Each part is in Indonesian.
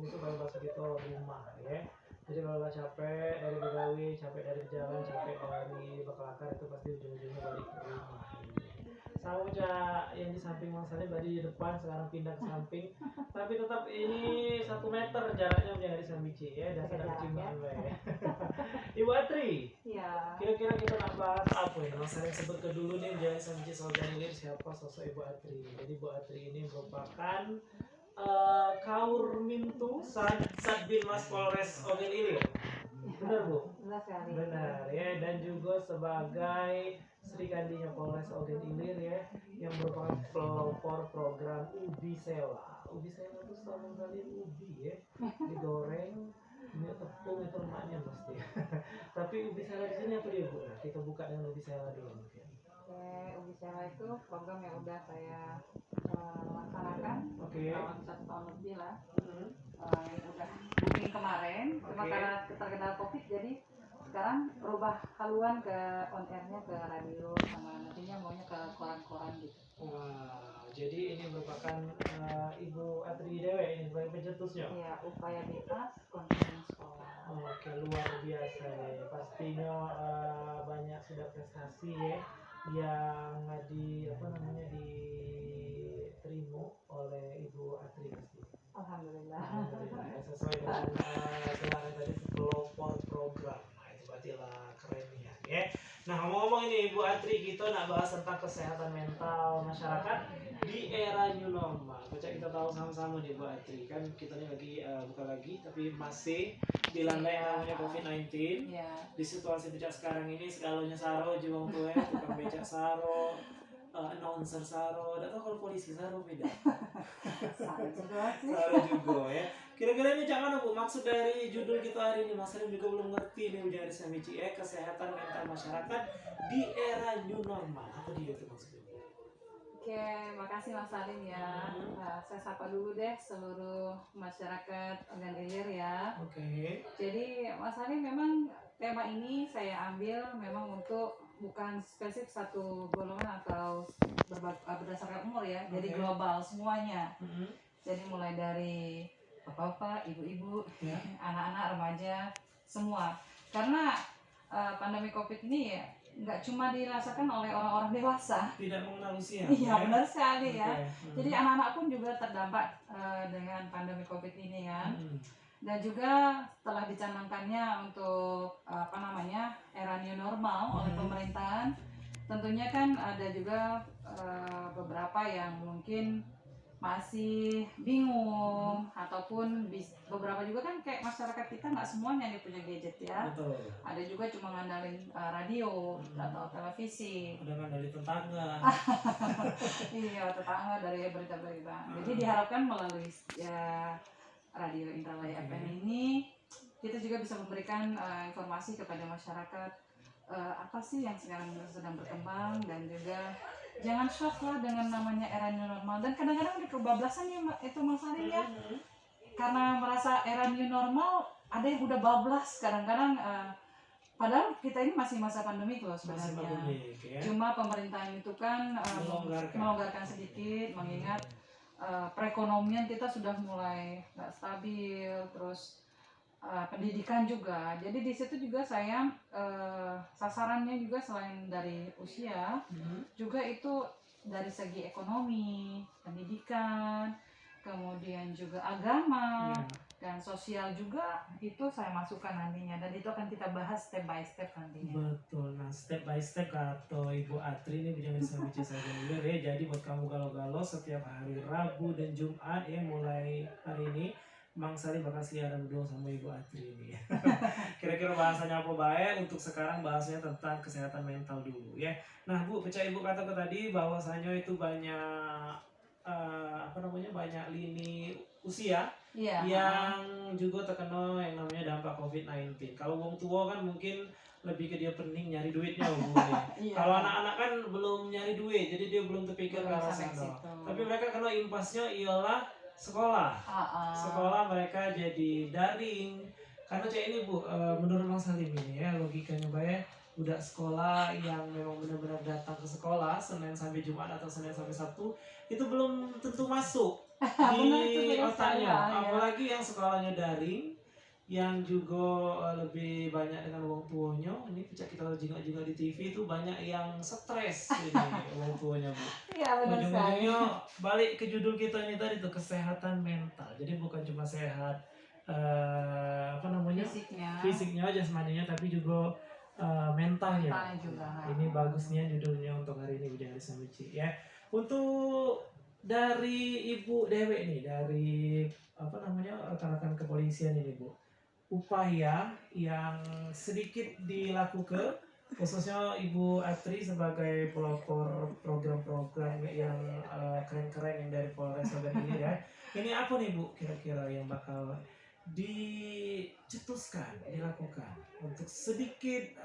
itu kalau bahasa kita rumah ya. Jadi kalau nggak capek dari begawi, capek dari jalan, capek dari bakalakar, itu pasti ujung-ujungnya balik ke rumah. Sama aja yang di samping Bang Salim tadi di depan, sekarang pindah ke samping. Tapi tetap ini 1 meter jaraknya punya dari Sambici ya, dan Jaga sedang jarak, ciuman ya. ya. Ibu Atri, Ya. kira-kira kita nak bahas apa ya? Bang Salim sebut ke dulu nih menjadi Sambici Organilir siapa sosok Ibu Atri. Jadi Ibu Atri ini merupakan Kaur Mintu Satbin Mas Polres Organilir. Benar Bu? Benar sekali. Benar ya, dan juga sebagai Sri Kandinya Polres Ogen Ilir ya, yang merupakan pelopor program ubi sewa. Ubi sewa itu sama sekali ubi ya, digoreng, minyak tepung itu lemaknya pasti. Tapi ubi sewa di sini apa dia Bu? Nah, kita buka dengan ubi sewa dulu mungkin. Oke, ubi sewa itu program yang udah saya laksanakan selama 1 tahun lebih lah. Udah booking kemarin, cuma karena terkendala COVID jadi sekarang berubah haluan ke on airnya ke radio sama nantinya maunya ke koran-koran gitu. Wah, jadi ini merupakan Ibu Atri Dewe ini sebagai pencetusnya. Iya, upaya bebas konten sekolah. Oke, luar biasa ya. Pastinya banyak sudah prestasi ya yang diterima oleh Ibu Atri pasti. Alhamdulillah. Alhamdulillah ya, sesuai dengan gelarnya tadi pelopor program. Nah, itu berarti lah keren ya. Nah, ngomong-ngomong ini Ibu Atri, kita nak bahas tentang kesehatan mental masyarakat di era new normal. Baca kita tahu sama-sama nih Bu Atri, kan kita ini lagi bukan lagi tapi masih dilanda yang namanya COVID-19. Ya. Di situasi becak sekarang ini segalanya saro jiwa tua, tukang becak saro, announcer saro, tidak tahu kalau polisi saro beda. Saro juga ya. Kira-kira ini jangan Bu, maksud dari judul kita hari ini Mas Salim juga belum ngerti nih ujar Sambici kesehatan mental masyarakat di era new normal. Apa dia itu maksudnya? Oke, makasih Mas Salim ya. Nah, saya sapa dulu deh seluruh masyarakat Ogan Ilir ya. Oke. Jadi Mas Salim memang tema ini saya ambil memang untuk bukan spesifik satu golongan atau berdasarkan umur ya. Jadi global semuanya. Jadi mulai dari bapak-bapak, ibu-ibu, anak-anak, remaja, semua. Karena pandemi COVID ini ya nggak cuma dirasakan oleh orang-orang dewasa. Tidak mengenal usia. Iya, benar sekali ya. Jadi anak-anak pun juga terdampak dengan pandemi COVID ini kan. Dan juga telah dicanangkannya untuk era new normal oleh pemerintahan. Tentunya kan ada juga beberapa yang mungkin masih bingung ataupun beberapa juga kan kayak masyarakat kita nggak semuanya nih punya gadget ya. Betul. Ada juga cuma ngandalin radio atau televisi. Ada ngandalin tetangga. Iya, tetangga dari berita-berita. Jadi diharapkan melalui radio Intralaya FM ini kita juga bisa memberikan informasi kepada masyarakat apa sih yang sekarang sedang berkembang, dan juga jangan shock lah dengan namanya era new normal. Dan kadang-kadang ada kebablasan ya itu Mas Ari ya, karena merasa era new normal ada yang udah bablas kadang-kadang, padahal kita ini masih masa pandemi loh sebenarnya. Cuma pemerintahan itu kan melonggarkan sedikit, mengingat perekonomian kita sudah mulai nggak stabil, terus pendidikan juga. Jadi di situ juga saya sasarannya juga selain dari usia, juga itu dari segi ekonomi, pendidikan, kemudian juga agama dan sosial juga itu saya masukkan nantinya, dan itu akan kita bahas step by step nantinya. Betul. Nah, step by step kata Ibu Atri ini jangan Sambici saja dulu ya. Jadi buat kamu galau-galau setiap hari Rabu dan Jumat ya, mulai hari ini Bang Salim bakal siaran dulu sama Ibu Atri ini. Kira-kira bahasanya apa baik? Untuk sekarang bahasanya tentang kesehatan mental dulu ya. Nah Bu, percaya Ibu kata tadi bahwasanya itu banyak banyak lini usia yang juga terkena yang namanya dampak COVID-19. Kalau wong tua kan mungkin lebih ke dia pening nyari duitnya Bu. Kalau anak-anak kan belum nyari duit, jadi dia belum terpikir ke arah sana. Tapi mereka kena impasnya ialah sekolah. Sekolah mereka jadi daring. Karena ini Bu, menurut Bang Salim ini ya, logikanya baik, udah sekolah yang memang benar-benar datang ke sekolah Senin sampai Jumat atau Senin sampai Sabtu itu belum tentu masuk di Benar itu benar sekali, otaknya, Pak. Ya. apalagi yang sekolahnya daring, yang juga lebih banyak dengan orang tuanya. Ini pecah kita juga di TV itu banyak yang stres ini orang tuanya, Bu. Iya benar sekali. Ujung-ujungnya balik ke judul kita ini tadi tuh, kesehatan mental. Jadi bukan cuma sehat apa namanya, Fisiknya, fisiknya, jasmaninya, tapi juga mentalnya. mentalnya juga. Ini bagusnya judulnya untuk hari ini, Bu Jangan Samici ya. Untuk dari Ibu Dewe nih, dari apa namanya, rekan-rekan kepolisian ini, Bu, upaya yang sedikit dilakukan khususnya Ibu Atri sebagai pelopor program-program yang keren-keren yang dari Polres Logan ini ya. Ini apa nih, Bu, kira-kira yang bakal dicetuskan, dilakukan untuk sedikit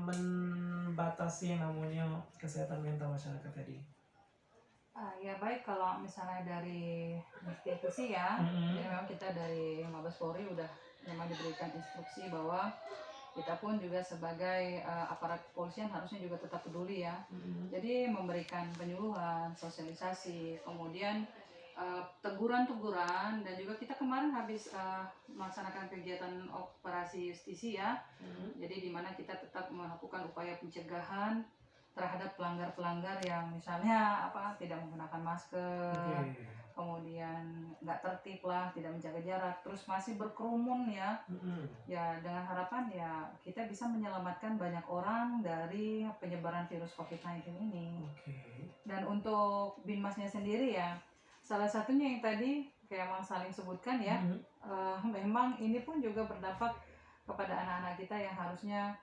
membatasi yang namanya kesehatan mental masyarakat tadi? Ya baik, kalau misalnya dari institusi ya, jadi memang kita dari Mabes Polri udah memang diberikan instruksi bahwa kita pun juga sebagai aparat kepolisian harusnya juga tetap peduli ya. Jadi memberikan penyuluhan, sosialisasi, kemudian teguran-teguran, dan juga kita kemarin habis melaksanakan kegiatan operasi justisia. Jadi di mana kita tetap melakukan upaya pencegahan terhadap pelanggar-pelanggar yang misalnya tidak menggunakan masker, kemudian nggak tertib lah, tidak menjaga jarak, terus masih berkerumun ya. Ya dengan harapan ya kita bisa menyelamatkan banyak orang dari penyebaran virus COVID-19 ini. Dan untuk Binmasnya sendiri ya, salah satunya yang tadi kayak Mang Saling sebutkan ya, memang ini pun juga berdampak kepada anak-anak kita yang harusnya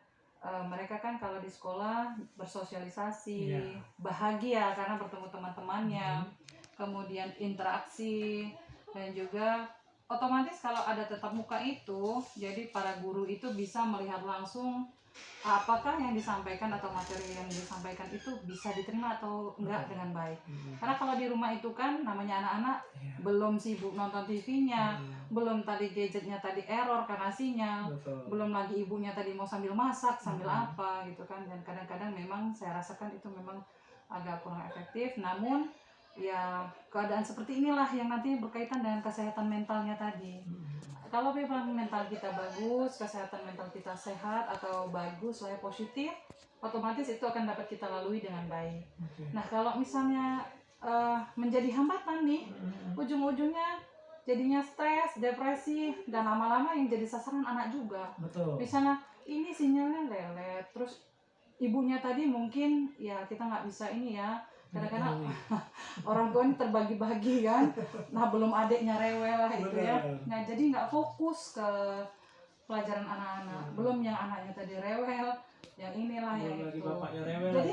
mereka kan kalau di sekolah bersosialisasi, bahagia karena bertemu teman-temannya, kemudian interaksi, dan juga otomatis kalau ada tatap muka itu, jadi para guru itu bisa melihat langsung apakah yang disampaikan atau materi yang disampaikan itu bisa diterima atau enggak dengan baik. Karena kalau di rumah itu kan namanya anak-anak belum sibuk nonton TV-nya, belum tadi gadgetnya tadi error karena sinyal, belum lagi ibunya tadi mau sambil masak, sambil apa gitu kan. Dan kadang-kadang memang saya rasakan itu memang agak kurang efektif. Namun ya keadaan seperti inilah yang nantinya berkaitan dengan kesehatan mentalnya tadi. Kalau memang mental kita bagus, kesehatan mental kita sehat atau bagus lah ya, positif, otomatis itu akan dapat kita lalui dengan baik. Nah kalau misalnya menjadi hambatan nih, ujung-ujungnya jadinya stres, depresi, dan lama-lama yang jadi sasaran anak juga. Misalnya ini sinyalnya lelet, terus ibunya tadi mungkin ya kita nggak bisa ini ya, kadang-kadang orang tua ini terbagi-bagi kan. Nah belum adiknya rewel lah itu ya. Nah jadi nggak fokus ke pelajaran anak-anak. Belum yang anaknya tadi rewel, yang inilah yang itu. Jadi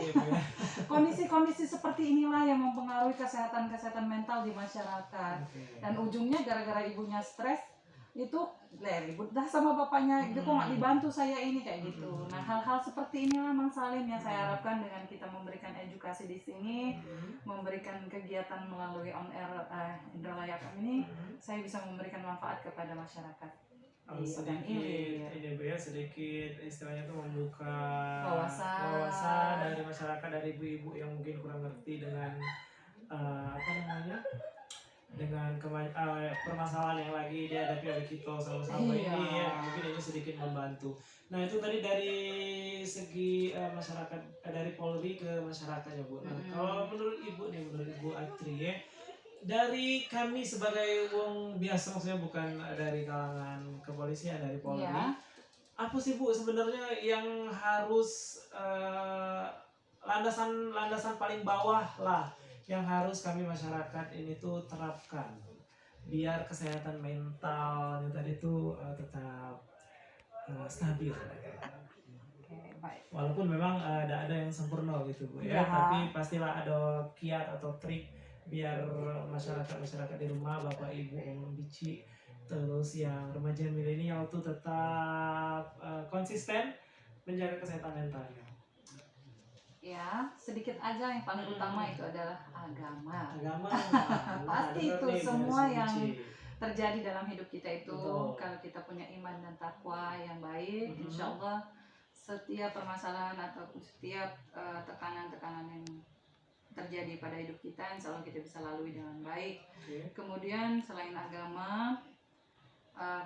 kondisi-kondisi seperti inilah yang mempengaruhi kesehatan mental di masyarakat. Dan ujungnya gara-gara ibunya stres itu ribut dah sama bapaknya, itu kok nggak dibantu saya ini kayak gitu. Nah hal-hal seperti inilah Mang Salim yang saya harapkan dengan kita memberikan edukasi di sini, memberikan kegiatan melalui on air Indralaya ini, saya bisa memberikan manfaat kepada masyarakat. Sedikit ini Bu ya, sedikit istilahnya tuh membuka wawasan dari masyarakat, dari ibu-ibu yang mungkin kurang ngerti dengan apa namanya, dengan permasalahan yang lagi dihadapi oleh kita sama-sama ini ya, mungkin ini sedikit membantu. Nah itu tadi dari segi masyarakat, dari Polri ke masyarakatnya Bu. Nah kalau menurut Ibu nih, menurut Ibu Atri ya, dari kami sebagai wong biasa, maksudnya bukan dari kalangan kepolisian, dari Polri, apa sih Bu sebenarnya yang harus landasan paling bawah lah yang harus kami masyarakat ini tuh terapkan biar kesehatan mental yang tadi tuh tetap stabil. Walaupun memang ada yang sempurna gitu Bu ya, tapi pastilah ada kiat atau trik biar masyarakat di rumah, bapak ibu, om bici, terus yang remaja milenial tuh tetap konsisten menjaga kesehatan mentalnya. Ya, sedikit aja yang paling utama itu adalah agama. Pasti itu semua yang terjadi dalam hidup kita itu. Kalau kita punya iman dan takwa yang baik, insya Allah setiap permasalahan ataupun setiap tekanan-tekanan yang terjadi pada hidup kita, insya Allah kita bisa lalui dengan baik. Oke. Kemudian selain agama,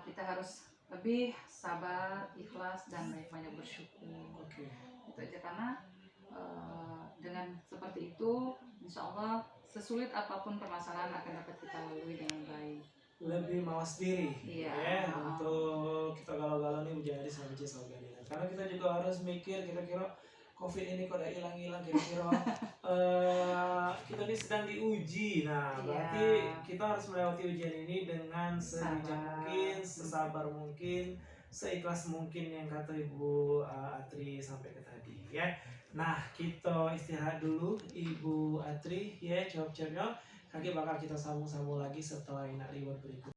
kita harus lebih sabar, ikhlas, dan banyak-banyak bersyukur. Oke. Itu aja, karena dengan seperti itu insya Allah sesulit apapun permasalahan akan dapat kita lalui dengan baik. Lebih mawas diri Iya. ya untuk kita galau-galau nih jangan sama Organina, karena kita juga harus mikir kira-kira COVID ini kok udah hilang-hilang, kira-kira kita ini sedang diuji. Nah, Iya. berarti kita harus melewati ujian ini dengan sebijak Sabar. mungkin, sesabar mungkin, seikhlas mungkin yang kata Ibu Atri sampai ke tadi ya. Nah, kita istirahat dulu Ibu Atri ya, jawab-jawabnya. Nanti bakal kita sambung-sambung lagi setelah Inak Reward berikut.